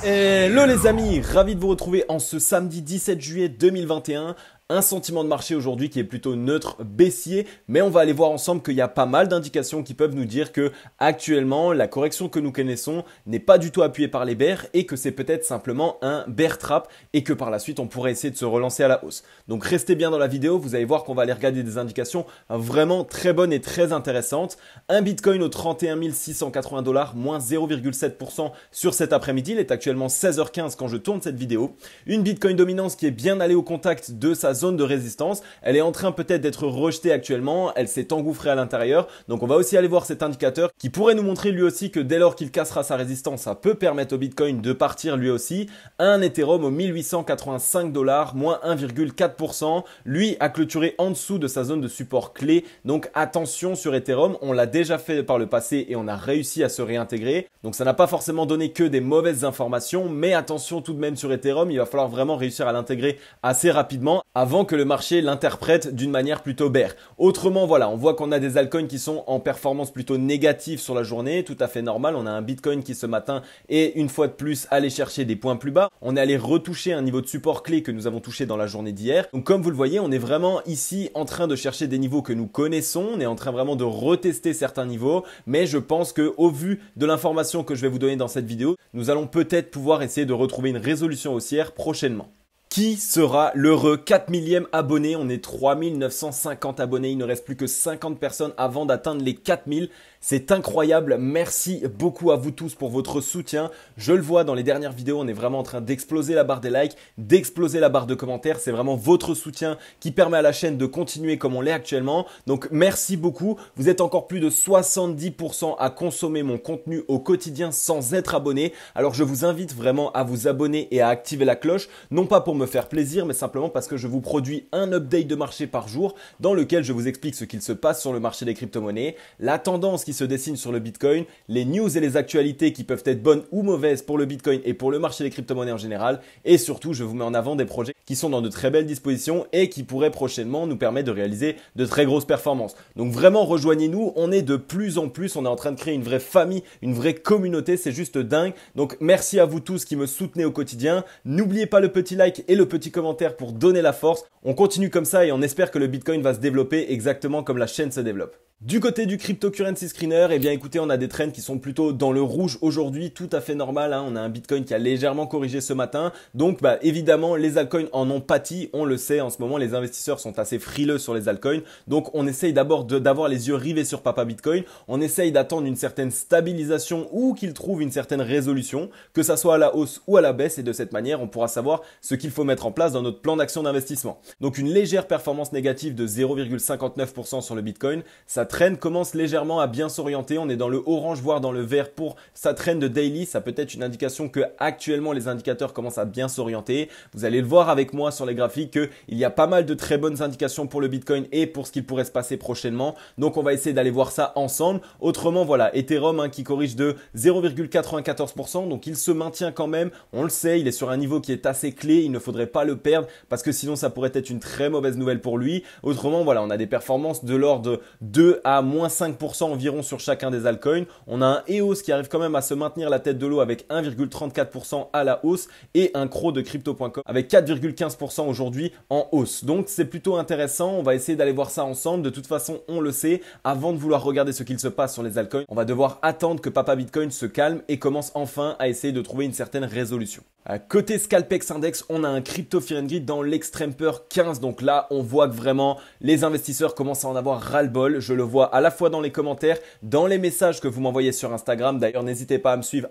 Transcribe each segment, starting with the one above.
Hello les amis, ravi de vous retrouver en ce samedi 17 juillet 2021. Un sentiment de marché aujourd'hui qui est plutôt neutre, baissier, mais on va aller voir ensemble qu'il y a pas mal d'indications qui peuvent nous dire que actuellement la correction que nous connaissons n'est pas du tout appuyée par les bears et que c'est peut-être simplement un bear trap et que par la suite on pourrait essayer de se relancer à la hausse. Donc restez bien dans la vidéo, vous allez voir qu'on va aller regarder des indications vraiment très bonnes et très intéressantes. Un Bitcoin au 31 680 $, moins 0,7% sur cet après-midi, il est actuellement 16h15 quand je tourne cette vidéo. Une Bitcoin dominance qui est bien allée au contact de sa zone de résistance, elle est en train peut-être d'être rejetée actuellement, elle s'est engouffrée à l'intérieur, donc on va aussi aller voir cet indicateur qui pourrait nous montrer lui aussi que dès lors qu'il cassera sa résistance, ça peut permettre au Bitcoin de partir lui aussi. Un Ethereum au 1885 $, moins 1,4%, lui a clôturé en dessous de sa zone de support clé, donc attention sur Ethereum, on l'a déjà fait par le passé et on a réussi à se réintégrer, donc ça n'a pas forcément donné que des mauvaises informations, mais attention tout de même sur Ethereum, il va falloir vraiment réussir à l'intégrer assez rapidement avant que le marché l'interprète d'une manière plutôt bear. Autrement, voilà, on voit qu'on a des altcoins qui sont en performance plutôt négative sur la journée, tout à fait normal. On a un Bitcoin qui ce matin est une fois de plus allé chercher des points plus bas. On est allé retoucher un niveau de support clé que nous avons touché dans la journée d'hier. Donc comme vous le voyez, on est vraiment ici en train de chercher des niveaux que nous connaissons. On est en train vraiment de retester certains niveaux, mais je pense que au vu de l'information que je vais vous donner dans cette vidéo, nous allons peut-être pouvoir essayer de retrouver une résolution haussière prochainement. Qui sera l'heureux 4 millième abonné? On est 3950 abonnés, il ne reste plus que 50 personnes avant d'atteindre les 4000. C'est incroyable, merci beaucoup à vous tous pour votre soutien. Je le vois dans les dernières vidéos, on est vraiment en train d'exploser la barre des likes, d'exploser la barre de commentaires. C'est vraiment votre soutien qui permet à la chaîne de continuer comme on l'est actuellement. Donc merci beaucoup, vous êtes encore plus de 70% à consommer mon contenu au quotidien sans être abonné. Alors je vous invite vraiment à vous abonner et à activer la cloche, non pas pour me faire plaisir, mais simplement parce que je vous produis un update de marché par jour dans lequel je vous explique ce qu'il se passe sur le marché des crypto-monnaies, la tendance qui se dessine sur le Bitcoin, les news et les actualités qui peuvent être bonnes ou mauvaises pour le Bitcoin et pour le marché des crypto-monnaies en général. Et surtout, je vous mets en avant des projets qui sont dans de très belles dispositions et qui pourraient prochainement nous permettre de réaliser de très grosses performances. Donc vraiment, rejoignez-nous. On est de plus en plus, on est en train de créer une vraie famille, une vraie communauté. C'est juste dingue. Donc merci à vous tous qui me soutenez au quotidien. N'oubliez pas le petit like et le petit commentaire pour donner la force. On continue comme ça et on espère que le Bitcoin va se développer exactement comme la chaîne se développe. Du côté du cryptocurrency screener, eh bien écoutez, on a des trends qui sont plutôt dans le rouge aujourd'hui, tout à fait normal, hein. On a un Bitcoin qui a légèrement corrigé ce matin, donc évidemment les altcoins en ont pâti, on le sait, en ce moment les investisseurs sont assez frileux sur les altcoins, donc on essaye d'abord d'avoir les yeux rivés sur Papa Bitcoin, on essaye d'attendre une certaine stabilisation ou qu'il trouve une certaine résolution, que ça soit à la hausse ou à la baisse, et de cette manière on pourra savoir ce qu'il faut mettre en place dans notre plan d'action d'investissement. Donc une légère performance négative de 0,59% sur le Bitcoin, ça trend commence légèrement à bien s'orienter, on est dans le orange voire dans le vert pour sa trend de daily, ça peut être une indication que actuellement les indicateurs commencent à bien s'orienter. Vous allez le voir avec moi sur les graphiques qu'il y a pas mal de très bonnes indications pour le Bitcoin et pour ce qu'il pourrait se passer prochainement, donc on va essayer d'aller voir ça ensemble. Autrement voilà, Ethereum qui corrige de 0,94%, donc il se maintient quand même, on le sait, il est sur un niveau qui est assez clé, il ne faudrait pas le perdre parce que sinon ça pourrait être une très mauvaise nouvelle pour lui. Autrement voilà, on a des performances de l'ordre de 2 à moins 5% environ sur chacun des altcoins. On a un EOS qui arrive quand même à se maintenir la tête de l'eau avec 1,34% à la hausse et un CRO de crypto.com avec 4,15% aujourd'hui en hausse. Donc c'est plutôt intéressant, on va essayer d'aller voir ça ensemble. De toute façon, on le sait, avant de vouloir regarder ce qu'il se passe sur les altcoins, on va devoir attendre que Papa Bitcoin se calme et commence enfin à essayer de trouver une certaine résolution. Côté Scalpex Index, on a un Crypto Fear and Greed dans l'extreme peur 15. Donc là, on voit que vraiment les investisseurs commencent à en avoir ras-le-bol. Je le vois à la fois dans les commentaires, dans les messages que vous m'envoyez sur Instagram. D'ailleurs, n'hésitez pas à me suivre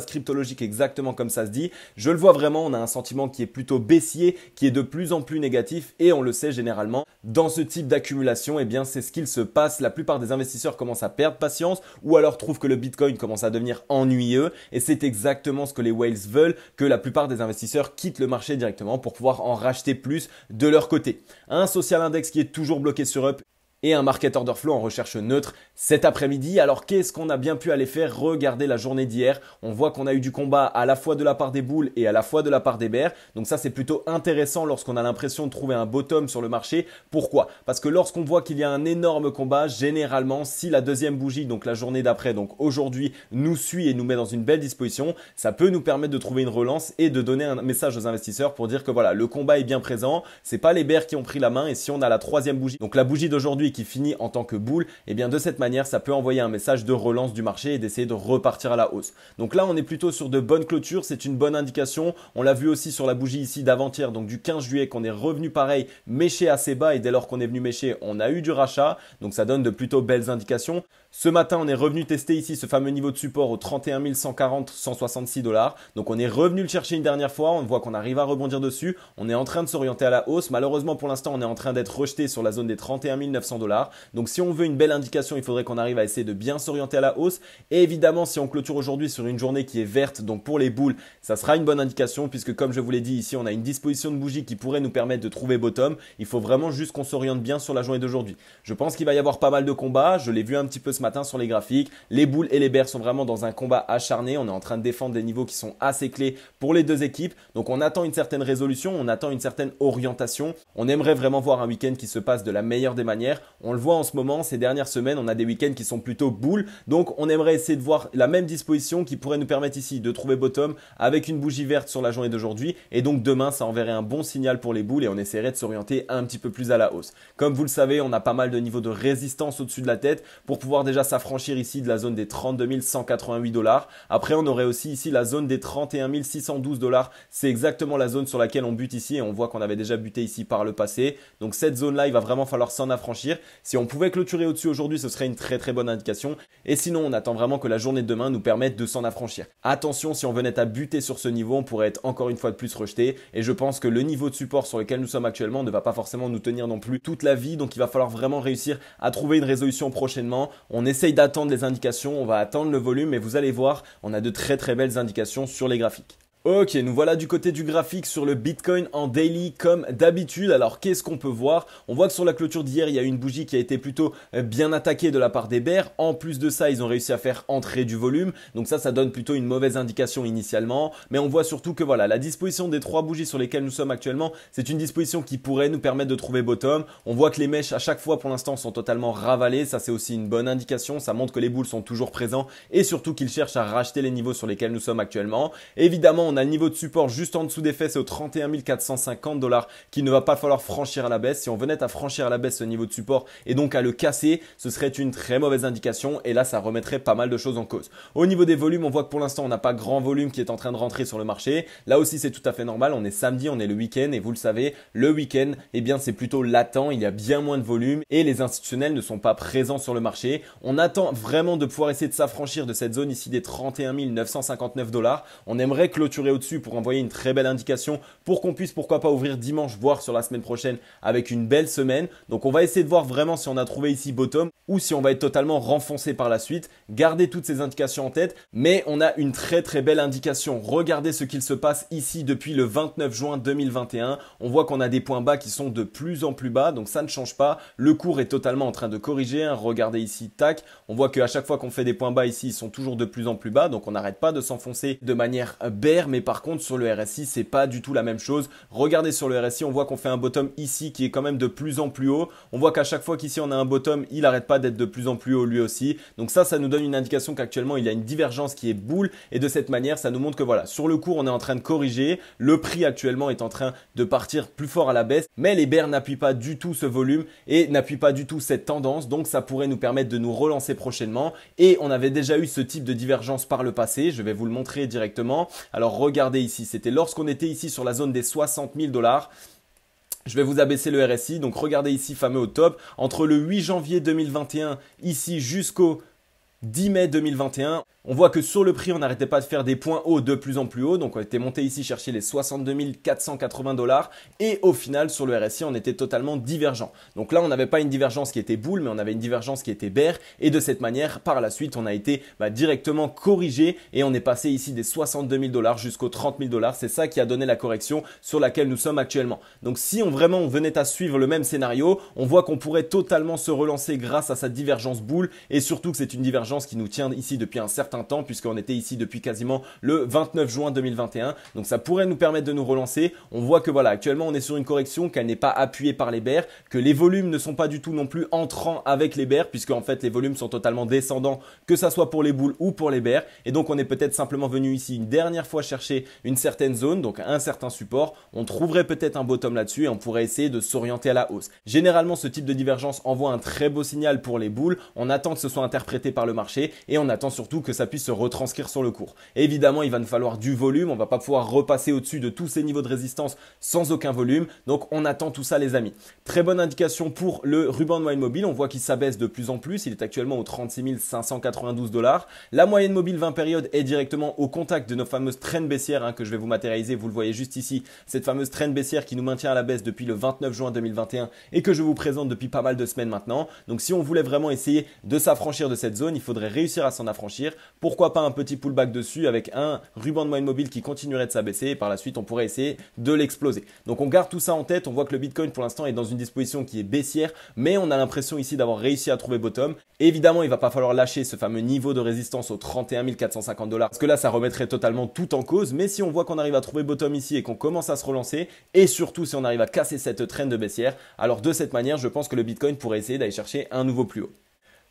@cryptologique exactement comme ça se dit. Je le vois vraiment, on a un sentiment qui est plutôt baissier, qui est de plus en plus négatif et on le sait généralement. Dans ce type d'accumulation, eh bien, c'est ce qu'il se passe. La plupart des investisseurs commencent à perdre patience ou alors trouvent que le Bitcoin commence à devenir ennuyeux et c'est exactement ce que les whales veulent, que la plupart des investisseurs quittent le marché directement pour pouvoir en racheter plus de leur côté. Un social index qui est toujours bloqué sur Up et un market order flow en recherche neutre cet après-midi. Alors qu'est-ce qu'on a bien pu aller faire? Regardez la journée d'hier. On voit qu'on a eu du combat à la fois de la part des bulls et à la fois de la part des bears. Donc ça c'est plutôt intéressant lorsqu'on a l'impression de trouver un bottom sur le marché. Pourquoi? Parce que lorsqu'on voit qu'il y a un énorme combat, généralement si la deuxième bougie, donc la journée d'après, donc aujourd'hui, nous suit et nous met dans une belle disposition, ça peut nous permettre de trouver une relance et de donner un message aux investisseurs pour dire que voilà, le combat est bien présent. C'est pas les bears qui ont pris la main, et si on a la troisième bougie, donc la bougie d'aujourd'hui qui finit en tant que bull, et bien de cette manière, ça peut envoyer un message de relance du marché et d'essayer de repartir à la hausse. Donc là, on est plutôt sur de bonnes clôtures, c'est une bonne indication. On l'a vu aussi sur la bougie ici d'avant-hier, donc du 15 juillet, qu'on est revenu pareil, méché assez bas, et dès lors qu'on est venu mécher, on a eu du rachat, donc ça donne de plutôt belles indications. Ce matin, on est revenu tester ici ce fameux niveau de support au 31 140, 166 $. Donc on est revenu le chercher une dernière fois, on voit qu'on arrive à rebondir dessus, on est en train de s'orienter à la hausse. Malheureusement pour l'instant on est en train d'être rejeté sur la zone des 31 900 $. Donc si on veut une belle indication, il faudrait qu'on arrive à essayer de bien s'orienter à la hausse. Et évidemment si on clôture aujourd'hui sur une journée qui est verte, donc pour les bulls, ça sera une bonne indication puisque comme je vous l'ai dit ici, on a une disposition de bougie qui pourrait nous permettre de trouver bottom. Il faut vraiment juste qu'on s'oriente bien sur la journée d'aujourd'hui. Je pense qu'il va y avoir pas mal de combats, je l'ai vu un petit peu ce matin sur les graphiques. Les bulls et les bears sont vraiment dans un combat acharné, on est en train de défendre des niveaux qui sont assez clés pour les deux équipes. Donc on attend une certaine résolution, on attend une certaine orientation. On aimerait vraiment voir un week-end qui se passe de la meilleure des manières. On le voit en ce moment, ces dernières semaines, on a des week-ends qui sont plutôt bulles. Donc on aimerait essayer de voir la même disposition qui pourrait nous permettre ici de trouver bottom avec une bougie verte sur la journée d'aujourd'hui. Et donc demain, ça enverrait un bon signal pour les bulls et on essaierait de s'orienter un petit peu plus à la hausse. Comme vous le savez, on a pas mal de niveaux de résistance au-dessus de la tête pour pouvoir déjà s'affranchir ici de la zone des 32 188 $. Après, on aurait aussi ici la zone des 31 612 $. C'est exactement la zone sur laquelle on bute ici et on voit qu'on avait déjà buté ici par le passé. Donc cette zone-là, il va vraiment falloir s'en affranchir. Si on pouvait clôturer au-dessus aujourd'hui, ce serait une très très bonne indication. Et sinon, on attend vraiment que la journée de demain nous permette de s'en affranchir. Attention, si on venait à buter sur ce niveau, on pourrait être encore une fois de plus rejeté. Et je pense que le niveau de support sur lequel nous sommes actuellement ne va pas forcément nous tenir non plus toute la vie. Donc il va falloir vraiment réussir à trouver une résolution prochainement. On essaye d'attendre les indications, on va attendre le volume et vous allez voir, on a de très très belles indications sur les graphiques. Ok, nous voilà du côté du graphique sur le Bitcoin en daily comme d'habitude. Alors qu'est-ce qu'on peut voir? On voit que sur la clôture d'hier, il y a eu une bougie qui a été plutôt bien attaquée de la part des bears. En plus de ça, ils ont réussi à faire entrer du volume. Donc ça donne plutôt une mauvaise indication initialement. Mais on voit surtout que voilà, la disposition des trois bougies sur lesquelles nous sommes actuellement, c'est une disposition qui pourrait nous permettre de trouver bottom. On voit que les mèches à chaque fois pour l'instant sont totalement ravalées. Ça c'est aussi une bonne indication. Ça montre que les bulls sont toujours présents et surtout qu'ils cherchent à racheter les niveaux sur lesquels nous sommes actuellement. Évidemment, on a le niveau de support juste en dessous des fesses au 31 450 $ qu'il ne va pas falloir franchir à la baisse. Si on venait à franchir à la baisse ce niveau de support et donc à le casser, ce serait une très mauvaise indication et là ça remettrait pas mal de choses en cause. Au niveau des volumes, on voit que pour l'instant on n'a pas grand volume qui est en train de rentrer sur le marché. Là aussi c'est tout à fait normal, on est samedi, on est le week-end et vous le savez, le week-end eh bien c'est plutôt latent, il y a bien moins de volume et les institutionnels ne sont pas présents sur le marché. On attend vraiment de pouvoir essayer de s'affranchir de cette zone ici des 31 959 $. On aimerait clôturer au-dessus pour envoyer une très belle indication pour qu'on puisse pourquoi pas ouvrir dimanche, voire sur la semaine prochaine avec une belle semaine. Donc on va essayer de voir vraiment si on a trouvé ici bottom ou si on va être totalement renfoncé par la suite. Gardez toutes ces indications en tête, mais on a une très très belle indication. Regardez ce qu'il se passe ici depuis le 29 juin 2021. On voit qu'on a des points bas qui sont de plus en plus bas, donc ça ne change pas. Le cours est totalement en train de corriger. Regardez ici, tac. On voit qu'à chaque fois qu'on fait des points bas ici, ils sont toujours de plus en plus bas, donc on n'arrête pas de s'enfoncer de manière bear, mais par contre sur le RSI, c'est pas du tout la même chose. Regardez sur le RSI, on voit qu'on fait un bottom ici qui est quand même de plus en plus haut. On voit qu'à chaque fois qu'ici on a un bottom, il n'arrête pas d'être de plus en plus haut lui aussi. Donc ça nous donne une indication qu'actuellement il y a une divergence qui est bull et de cette manière, ça nous montre que voilà, sur le cours, on est en train de corriger. Le prix actuellement est en train de partir plus fort à la baisse, mais les bears n'appuient pas du tout ce volume et n'appuient pas du tout cette tendance. Donc ça pourrait nous permettre de nous relancer prochainement et on avait déjà eu ce type de divergence par le passé. Je vais vous le montrer directement. Alors regardez ici, c'était lorsqu'on était ici sur la zone des 60 000 $. Je vais vous abaisser le RSI. Donc regardez ici, fameux au top, entre le 8 janvier 2021 ici jusqu'au 10 mai 2021, On voit que sur le prix, on n'arrêtait pas de faire des points hauts de plus en plus haut. Donc on était monté ici chercher les 62 480 $. Et au final, sur le RSI, on était totalement divergent. Donc là, on n'avait pas une divergence qui était bull, mais on avait une divergence qui était bear. Et de cette manière, par la suite, on a été directement corrigé et on est passé ici des 62 000 $ jusqu'aux 30 000 $. C'est ça qui a donné la correction sur laquelle nous sommes actuellement. Donc si on venait à suivre le même scénario, on voit qu'on pourrait totalement se relancer grâce à sa divergence bull et surtout que c'est une divergence qui nous tient ici depuis un certain temps puisqu'on était ici depuis quasiment le 29 juin 2021. Donc ça pourrait nous permettre de nous relancer. On voit que voilà, actuellement on est sur une correction, qu'elle n'est pas appuyée par les bears, que les volumes ne sont pas du tout non plus entrants avec les bears puisque en fait les volumes sont totalement descendants, que ça soit pour les bulls ou pour les bears. Et donc on est peut-être simplement venu ici une dernière fois chercher une certaine zone, donc un certain support. On trouverait peut-être un bottom là-dessus et on pourrait essayer de s'orienter à la hausse. Généralement ce type de divergence envoie un très beau signal pour les bulls. On attend que ce soit interprété par le marché et on attend surtout que ça puisse se retranscrire sur le cours. Et évidemment, il va nous falloir du volume. On va pas pouvoir repasser au-dessus de tous ces niveaux de résistance sans aucun volume. Donc, on attend tout ça, les amis. Très bonne indication pour le ruban de moyenne mobile. On voit qu'il s'abaisse de plus en plus. Il est actuellement aux 36 592 $. La moyenne mobile 20 périodes est directement au contact de nos fameuses trends baissières que je vais vous matérialiser. Vous le voyez juste ici. Cette fameuse trend baissière qui nous maintient à la baisse depuis le 29 juin 2021 et que je vous présente depuis pas mal de semaines maintenant. Donc, si on voulait vraiment essayer de s'affranchir de cette zone, il faudrait réussir à s'en affranchir. Pourquoi pas un petit pullback dessus avec un ruban de moyenne mobile qui continuerait de s'abaisser et par la suite on pourrait essayer de l'exploser. Donc on garde tout ça en tête, on voit que le Bitcoin pour l'instant est dans une disposition qui est baissière, mais on a l'impression ici d'avoir réussi à trouver bottom. Et évidemment, il va pas falloir lâcher ce fameux niveau de résistance aux 31 450 $ parce que là ça remettrait totalement tout en cause. Mais si on voit qu'on arrive à trouver bottom ici et qu'on commence à se relancer et surtout si on arrive à casser cette trend de baissière, alors de cette manière je pense que le Bitcoin pourrait essayer d'aller chercher un nouveau plus haut.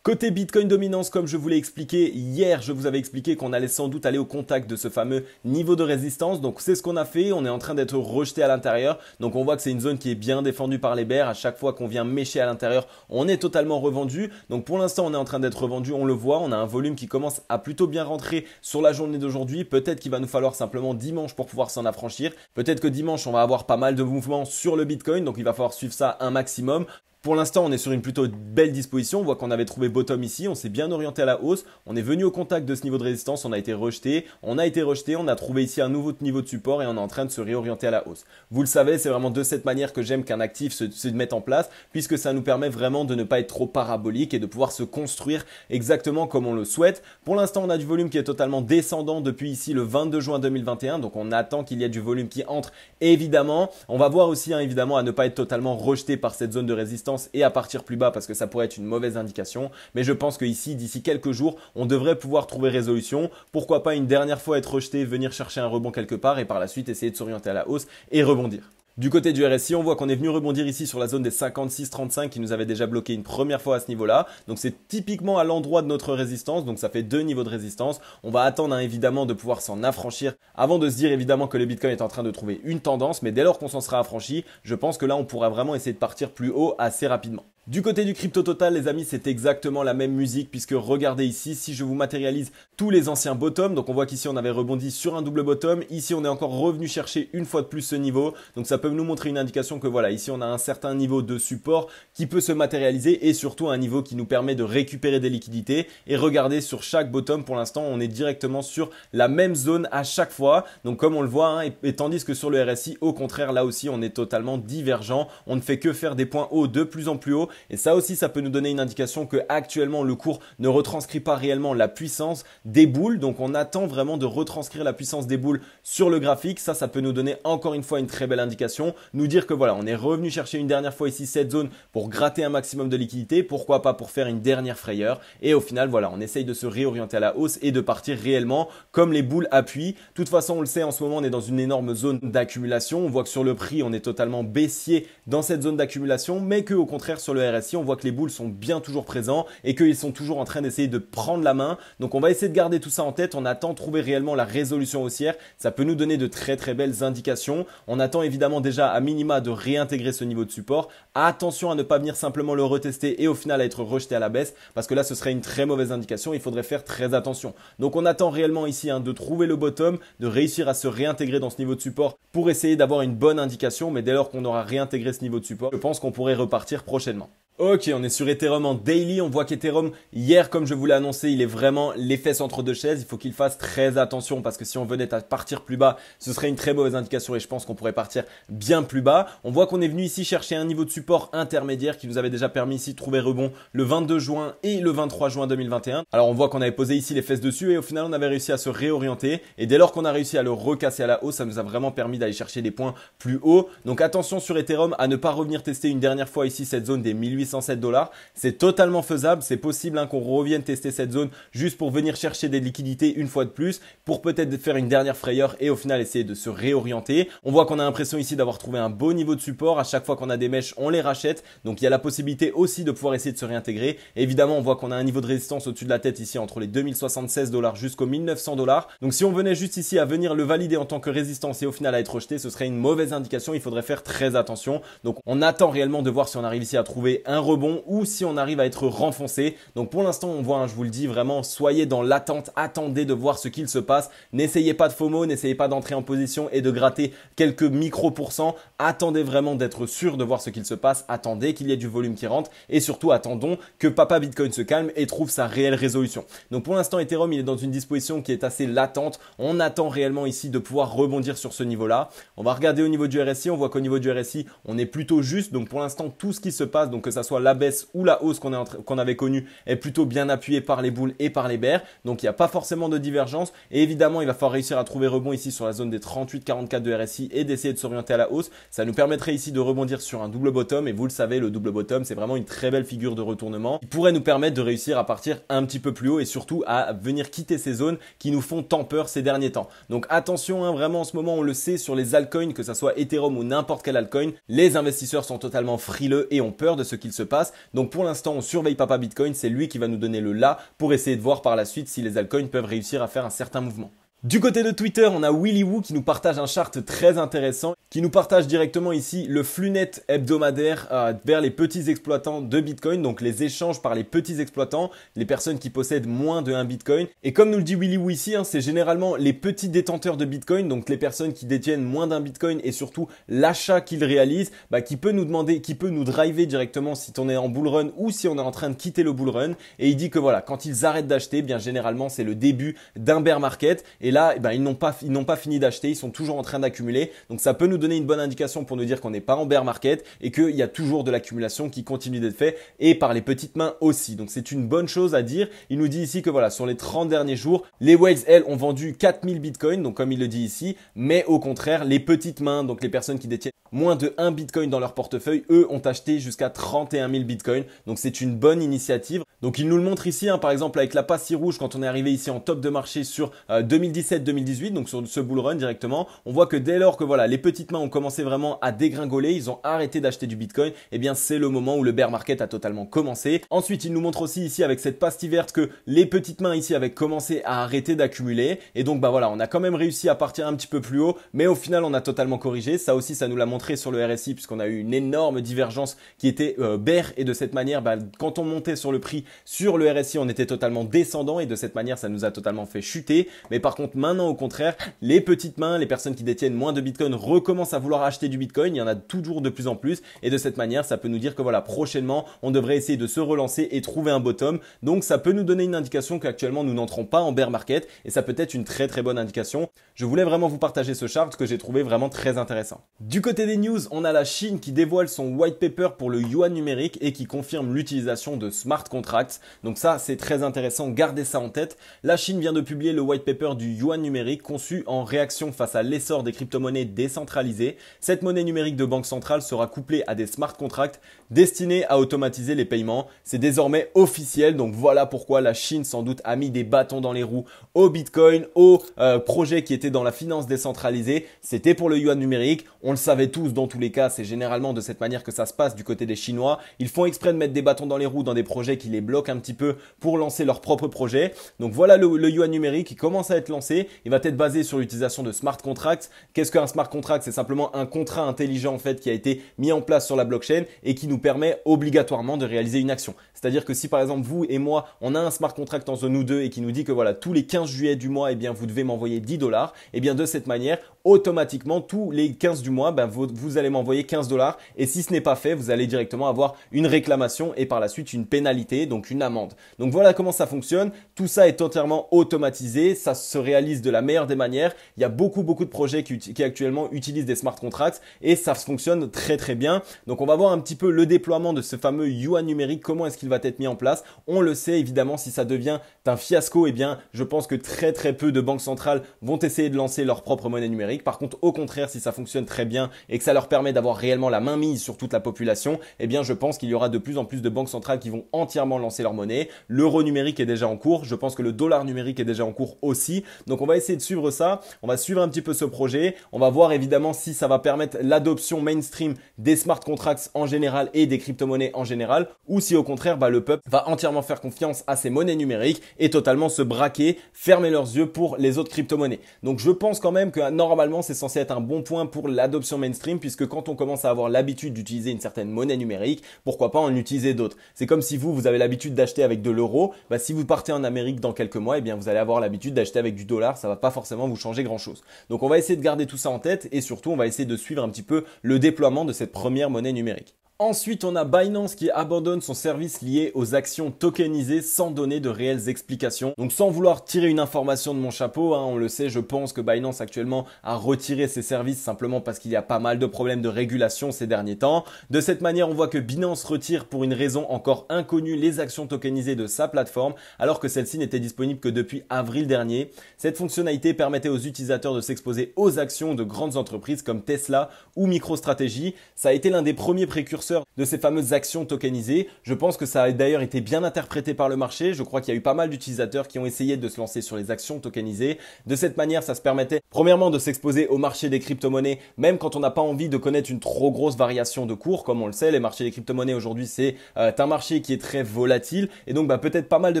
Côté Bitcoin dominance, comme je vous l'ai expliqué hier, je vous avais expliqué qu'on allait sans doute aller au contact de ce fameux niveau de résistance. Donc c'est ce qu'on a fait, on est en train d'être rejeté à l'intérieur. Donc on voit que c'est une zone qui est bien défendue par les bears. À chaque fois qu'on vient mécher à l'intérieur, on est totalement revendu. Donc pour l'instant, on est en train d'être revendu, on le voit. On a un volume qui commence à plutôt bien rentrer sur la journée d'aujourd'hui. Peut-être qu'il va nous falloir simplement dimanche pour pouvoir s'en affranchir. Peut-être que dimanche, on va avoir pas mal de mouvements sur le Bitcoin. Donc il va falloir suivre ça un maximum. Pour l'instant, on est sur une plutôt belle disposition. On voit qu'on avait trouvé bottom ici. On s'est bien orienté à la hausse. On est venu au contact de ce niveau de résistance. On a été rejeté. On a trouvé ici un nouveau niveau de support et on est en train de se réorienter à la hausse. Vous le savez, c'est vraiment de cette manière que j'aime qu'un actif se mette en place puisque ça nous permet vraiment de ne pas être trop parabolique et de pouvoir se construire exactement comme on le souhaite. Pour l'instant, on a du volume qui est totalement descendant depuis ici le 22 juin 2021. Donc, on attend qu'il y ait du volume qui entre. Et évidemment, on va voir aussi évidemment à ne pas être totalement rejeté par cette zone de résistance et à partir plus bas parce que ça pourrait être une mauvaise indication. Mais je pense que ici, d'ici quelques jours, on devrait pouvoir trouver résolution. Pourquoi pas une dernière fois être rejeté, venir chercher un rebond quelque part et par la suite essayer de s'orienter à la hausse et rebondir. Du côté du RSI, on voit qu'on est venu rebondir ici sur la zone des 56,35 qui nous avait déjà bloqué une première fois à ce niveau-là. Donc c'est typiquement à l'endroit de notre résistance, donc ça fait deux niveaux de résistance. On va attendre évidemment de pouvoir s'en affranchir avant de se dire évidemment que le Bitcoin est en train de trouver une tendance. Mais dès lors qu'on s'en sera affranchi, je pense que là on pourra vraiment essayer de partir plus haut assez rapidement. Du côté du crypto total, les amis, c'est exactement la même musique puisque regardez ici, si je vous matérialise tous les anciens bottoms, donc on voit qu'ici on avait rebondi sur un double bottom, ici on est encore revenu chercher une fois de plus ce niveau, donc ça peut nous montrer une indication que voilà, ici on a un certain niveau de support qui peut se matérialiser et surtout un niveau qui nous permet de récupérer des liquidités. Et regardez sur chaque bottom, pour l'instant on est directement sur la même zone à chaque fois, donc comme on le voit, et tandis que sur le RSI, au contraire, là aussi on est totalement divergent, on ne fait que faire des points hauts de plus en plus haut. Et ça aussi, ça peut nous donner une indication que actuellement le cours ne retranscrit pas réellement la puissance des boules. Donc on attend vraiment de retranscrire la puissance des boules sur le graphique. Ça peut nous donner encore une fois une très belle indication. Nous dire que voilà, on est revenu chercher une dernière fois ici cette zone pour gratter un maximum de liquidité. Pourquoi pas pour faire une dernière frayeur. Et au final, voilà, on essaye de se réorienter à la hausse et de partir réellement comme les boules appuient. De toute façon, on le sait, en ce moment, on est dans une énorme zone d'accumulation. On voit que sur le prix, on est totalement baissier dans cette zone d'accumulation, mais que au contraire sur le RSI, on voit que les boules sont bien toujours présents et qu'ils sont toujours en train d'essayer de prendre la main. Donc on va essayer de garder tout ça en tête. On attend de trouver réellement la résolution haussière. Ça peut nous donner de très très belles indications. On attend évidemment déjà à minima de réintégrer ce niveau de support. Attention à ne pas venir simplement le retester et au final à être rejeté à la baisse parce que là ce serait une très mauvaise indication. Il faudrait faire très attention. Donc on attend réellement ici de trouver le bottom, de réussir à se réintégrer dans ce niveau de support pour essayer d'avoir une bonne indication. Mais dès lors qu'on aura réintégré ce niveau de support, je pense qu'on pourrait repartir prochainement. Ok, on est sur Ethereum en daily. On voit qu'Ethereum, hier, comme je vous l'ai annoncé, il est vraiment les fesses entre deux chaises. Il faut qu'il fasse très attention parce que si on venait à partir plus bas, ce serait une très mauvaise indication et je pense qu'on pourrait partir bien plus bas. On voit qu'on est venu ici chercher un niveau de support intermédiaire qui nous avait déjà permis ici de trouver rebond le 22 juin et le 23 juin 2021. Alors on voit qu'on avait posé ici les fesses dessus et au final on avait réussi à se réorienter. Et dès lors qu'on a réussi à le recasser à la hausse, ça nous a vraiment permis d'aller chercher des points plus hauts. Donc attention sur Ethereum à ne pas revenir tester une dernière fois ici cette zone des 1807 $. C'est totalement faisable, c'est possible qu'on revienne tester cette zone juste pour venir chercher des liquidités une fois de plus, pour peut-être faire une dernière frayeur et au final essayer de se réorienter. On voit qu'on a l'impression ici d'avoir trouvé un beau niveau de support. À chaque fois qu'on a des mèches, on les rachète. Donc il y a la possibilité aussi de pouvoir essayer de se réintégrer. Et évidemment, on voit qu'on a un niveau de résistance au-dessus de la tête ici entre les 2076 $ jusqu'aux 1900 $. Donc si on venait juste ici à venir le valider en tant que résistance et au final à être rejeté, ce serait une mauvaise indication. Il faudrait faire très attention. Donc on attend réellement de voir si on arrive ici à trouver un rebond ou si on arrive à être renfoncé. Donc pour l'instant, on voit, je vous le dis vraiment, soyez dans l'attente, attendez de voir ce qu'il se passe. N'essayez pas de FOMO, n'essayez pas d'entrer en position et de gratter quelques micro-pourcents. Attendez vraiment d'être sûr de voir ce qu'il se passe. Attendez qu'il y ait du volume qui rentre et surtout attendons que Papa Bitcoin se calme et trouve sa réelle résolution. Donc pour l'instant, Ethereum, il est dans une disposition qui est assez latente. On attend réellement ici de pouvoir rebondir sur ce niveau-là. On va regarder au niveau du RSI. On voit qu'au niveau du RSI, on est plutôt juste. Donc pour l'instant, tout ce qui se passe, donc que ça soit la baisse ou la hausse qu'on avait connue est plutôt bien appuyée par les bulles et par les bears. Donc il n'y a pas forcément de divergence. Et évidemment, il va falloir réussir à trouver rebond ici sur la zone des 38,44 de RSI et d'essayer de s'orienter à la hausse. Ça nous permettrait ici de rebondir sur un double bottom. Et vous le savez, le double bottom, c'est vraiment une très belle figure de retournement qui pourrait nous permettre de réussir à partir un petit peu plus haut et surtout à venir quitter ces zones qui nous font tant peur ces derniers temps. Donc attention, vraiment en ce moment, on le sait sur les altcoins, que ça soit Ethereum ou n'importe quel altcoin, les investisseurs sont totalement frileux et ont peur de ce qu'il se passe. Donc pour l'instant, on surveille Papa Bitcoin, c'est lui qui va nous donner le là pour essayer de voir par la suite si les altcoins peuvent réussir à faire un certain mouvement. Du côté de Twitter, on a Willy Woo qui nous partage un chart très intéressant, qui nous partage directement ici le flux net hebdomadaire vers les petits exploitants de Bitcoin, donc les échanges par les petits exploitants, les personnes qui possèdent moins de 1 Bitcoin. Et comme nous le dit Willy Woo ici, c'est généralement les petits détenteurs de Bitcoin, donc les personnes qui détiennent moins d'1 Bitcoin et surtout l'achat qu'ils réalisent, qui peut nous demander, qui peut nous driver directement si on est en bull run ou si on est en train de quitter le bull run. Et il dit que voilà, quand ils arrêtent d'acheter, bien généralement c'est le début d'un bear market. Et là, ils n'ont pas fini d'acheter, ils sont toujours en train d'accumuler. Donc ça peut nous donner une bonne indication pour nous dire qu'on n'est pas en bear market et qu'il y a toujours de l'accumulation qui continue d'être fait et par les petites mains aussi. Donc c'est une bonne chose à dire. Il nous dit ici que voilà, sur les 30 derniers jours, les whales, elles, ont vendu 4000 bitcoins, donc comme il le dit ici, mais au contraire, les petites mains, donc les personnes qui détiennent moins de 1 bitcoin dans leur portefeuille, eux ont acheté jusqu'à 31 000 bitcoins. Donc c'est une bonne initiative. Donc il nous le montre ici, par exemple avec la pastille rouge, quand on est arrivé ici en top de marché sur 2017-2018, donc sur ce bull run directement, on voit que dès lors que voilà, les petites mains ont commencé vraiment à dégringoler, ils ont arrêté d'acheter du bitcoin, et bien c'est le moment où le bear market a totalement commencé. Ensuite, il nous montre aussi ici avec cette pastille verte que les petites mains ici avaient commencé à arrêter d'accumuler. Et donc voilà, on a quand même réussi à partir un petit peu plus haut, mais au final on a totalement corrigé. Ça aussi, ça nous l'a montré sur le RSI puisqu'on a eu une énorme divergence qui était bear, et de cette manière, quand on montait sur le prix sur le RSI, on était totalement descendant et de cette manière, ça nous a totalement fait chuter. Mais par contre, maintenant au contraire, les petites mains, les personnes qui détiennent moins de Bitcoin recommencent à vouloir acheter du Bitcoin. Il y en a toujours de plus en plus et de cette manière, ça peut nous dire que voilà, prochainement, on devrait essayer de se relancer et trouver un bottom. Donc ça peut nous donner une indication qu'actuellement, nous n'entrons pas en bear market et ça peut être une très très bonne indication. Je voulais vraiment vous partager ce chart que j'ai trouvé vraiment très intéressant. Du côté des news, on a la Chine qui dévoile son white paper pour le yuan numérique et qui confirme l'utilisation de smart contracts. Donc ça, c'est très intéressant, gardez ça en tête. La Chine vient de publier le white paper du yuan numérique conçu en réaction face à l'essor des crypto-monnaies décentralisées. Cette monnaie numérique de banque centrale sera couplée à des smart contracts destinés à automatiser les paiements. C'est désormais officiel, donc voilà pourquoi la Chine sans doute a mis des bâtons dans les roues au Bitcoin, aux projets qui étaient dans la finance décentralisée. C'était pour le yuan numérique, on le savait tous dans tous les cas, c'est généralement de cette manière que ça se passe du côté des Chinois. Ils font exprès de mettre des bâtons dans les roues dans des projets qui les bloquent un petit peu pour lancer leur propre projet. Donc voilà le yuan numérique qui commence à être lancé. Il va être basé sur l'utilisation de smart contracts. Qu'est-ce qu'un smart contract? C'est simplement un contrat intelligent en fait qui a été mis en place sur la blockchain et qui nous permet obligatoirement de réaliser une action. C'est-à-dire que si par exemple vous et moi, on a un smart contract entre nous deux et qui nous dit que voilà, tous les 15 juillet du mois, eh bien vous devez m'envoyer $10, et bien de cette manière, automatiquement tous les 15 du mois, vous allez m'envoyer 15 $. Et si ce n'est pas fait, vous allez directement avoir une réclamation et par la suite une pénalité, donc une amende. Donc voilà comment ça fonctionne. Tout ça est entièrement automatisé. Ça se réalise de la meilleure des manières. Il y a beaucoup de projets qui actuellement utilisent des smart contracts et ça fonctionne très bien. Donc on va voir un petit peu le déploiement de ce fameux yuan numérique. Comment est-ce qu'il va être mis en place? On le sait évidemment, si ça devient un fiasco, eh bien je pense que très peu de banques centrales vont essayer de lancer leur propre monnaie numérique. Par contre, au contraire, si ça fonctionne très bien et que ça leur permet d'avoir réellement la main mise sur toute la population, eh bien je pense qu'il y aura de plus en plus de banques centrales qui vont entièrement lancer leur monnaie. L'euro numérique est déjà en cours. Je pense que le dollar numérique est déjà en cours aussi. Donc on va essayer de suivre ça. On va suivre un petit peu ce projet. On va voir évidemment si ça va permettre l'adoption mainstream des smart contracts en général et des crypto-monnaies en général, ou si au contraire le peuple va entièrement faire confiance à ces monnaies numériques et totalement se braquer, fermer leurs yeux pour les autres crypto-monnaies. Donc je pense quand même que normalement c'est censé être un bon point pour l'adoption mainstream, puisque quand on commence à avoir l'habitude d'utiliser une certaine monnaie numérique, pourquoi pas en utiliser d'autres. C'est comme si vous avez l'habitude d'acheter avec de l'euro, si vous partez en Amérique dans quelques mois, eh bien vous allez avoir l'habitude d'acheter avec du dollar, ça va pas forcément vous changer grand chose. Donc on va essayer de garder tout ça en tête et surtout on va essayer de suivre un petit peu le déploiement de cette première monnaie numérique. Ensuite, on a Binance qui abandonne son service lié aux actions tokenisées sans donner de réelles explications. Donc sans vouloir tirer une information de mon chapeau, on le sait, je pense que Binance actuellement a retiré ses services simplement parce qu'il y a pas mal de problèmes de régulation ces derniers temps. De cette manière, on voit que Binance retire pour une raison encore inconnue les actions tokenisées de sa plateforme, alors que celle-ci n'était disponible que depuis avril dernier. Cette fonctionnalité permettait aux utilisateurs de s'exposer aux actions de grandes entreprises comme Tesla ou MicroStrategy. Ça a été l'un des premiers précurseurs de ces fameuses actions tokenisées. Je pense que ça a d'ailleurs été bien interprété par le marché. Je crois qu'il y a eu pas mal d'utilisateurs qui ont essayé de se lancer sur les actions tokenisées. De cette manière, ça se permettait premièrement de s'exposer au marché des crypto-monnaies, même quand on n'a pas envie de connaître une trop grosse variation de cours. Comme on le sait, les marchés des crypto-monnaies aujourd'hui, c'est un marché qui est très volatile. Et donc, peut-être pas mal de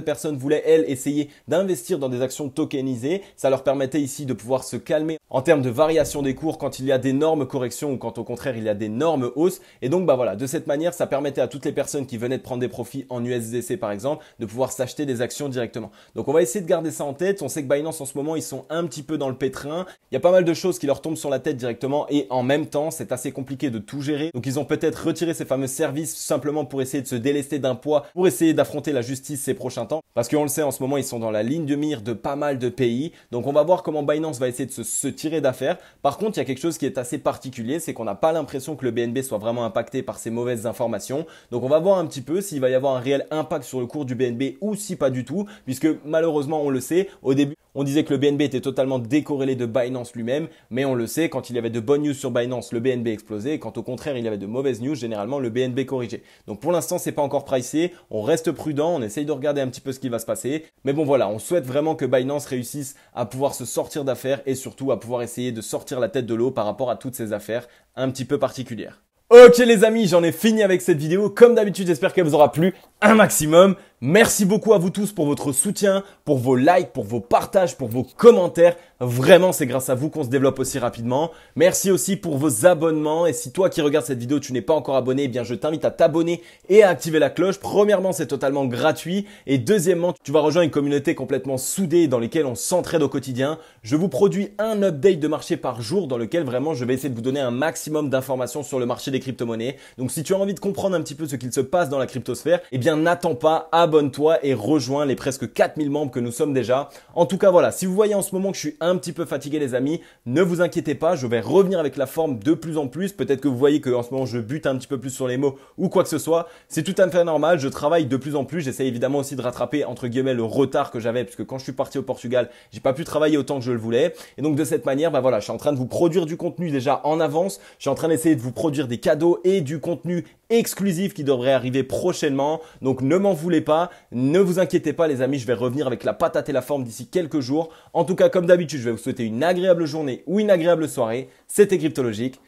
personnes voulaient, elles, essayer d'investir dans des actions tokenisées. Ça leur permettait ici de pouvoir se calmer en termes de variation des cours quand il y a d'énormes corrections ou quand au contraire, il y a d'énormes hausses. Et donc, voilà. De cette manière, ça permettait à toutes les personnes qui venaient de prendre des profits en USDC par exemple, de pouvoir s'acheter des actions directement. Donc on va essayer de garder ça en tête. On sait que Binance en ce moment, ils sont un petit peu dans le pétrin. Il y a pas mal de choses qui leur tombent sur la tête directement et en même temps, c'est assez compliqué de tout gérer. Donc ils ont peut-être retiré ces fameux services simplement pour essayer de se délester d'un poids, pour essayer d'affronter la justice ces prochains temps. Parce qu'on le sait, en ce moment, ils sont dans la ligne de mire de pas mal de pays. Donc on va voir comment Binance va essayer de se tirer d'affaire. Par contre, il y a quelque chose qui est assez particulier, c'est qu'on n'a pas l'impression que le BNB soit vraiment impacté par ces mauvaises informations. Donc on va voir un petit peu s'il va y avoir un réel impact sur le cours du BNB ou si pas du tout, puisque malheureusement on le sait, au début on disait que le BNB était totalement décorrélé de Binance lui-même, mais on le sait, quand il y avait de bonnes news sur Binance, le BNB explosait, et quand au contraire il y avait de mauvaises news, généralement le BNB corrigeait. Donc pour l'instant c'est pas encore pricé, on reste prudent, on essaye de regarder un petit peu ce qui va se passer, mais bon voilà, on souhaite vraiment que Binance réussisse à pouvoir se sortir d'affaires et surtout à pouvoir essayer de sortir la tête de l'eau par rapport à toutes ces affaires un petit peu particulières. Ok les amis, j'en ai fini avec cette vidéo. Comme d'habitude, j'espère qu'elle vous aura plu un maximum. Merci beaucoup à vous tous pour votre soutien, pour vos likes, pour vos partages, pour vos commentaires. Vraiment, c'est grâce à vous qu'on se développe aussi rapidement. Merci aussi pour vos abonnements. Et si toi qui regardes cette vidéo, tu n'es pas encore abonné, eh bien je t'invite à t'abonner et à activer la cloche. Premièrement, c'est totalement gratuit. Et deuxièmement, tu vas rejoindre une communauté complètement soudée dans laquelle on s'entraide au quotidien. Je vous produis un update de marché par jour dans lequel vraiment je vais essayer de vous donner un maximum d'informations sur le marché des crypto-monnaies. Donc si tu as envie de comprendre un petit peu ce qu'il se passe dans la cryptosphère, eh bien n'attends pas, abonne-toi et rejoins les presque 4000 membres que nous sommes déjà. En tout cas, voilà, si vous voyez en ce moment que je suis un petit peu fatigué les amis, ne vous inquiétez pas, je vais revenir avec la forme de plus en plus. Peut-être que vous voyez qu'en ce moment je bute un petit peu plus sur les mots ou quoi que ce soit. C'est tout à fait normal, je travaille de plus en plus. J'essaie évidemment aussi de rattraper entre guillemets le retard que j'avais puisque quand je suis parti au Portugal, j'ai pas pu travailler autant que je le voulais. Et donc de cette manière, voilà, je suis en train de vous produire du contenu déjà en avance. Je suis en train d'essayer de vous produire des cadeaux et du contenu exclusif qui devrait arriver prochainement. Donc ne m'en voulez pas, ne vous inquiétez pas les amis, je vais revenir avec la patate et la forme d'ici quelques jours. En tout cas, comme d'habitude, je vais vous souhaiter une agréable journée ou une agréable soirée. C'était Cryptologique.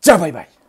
Ciao, bye bye.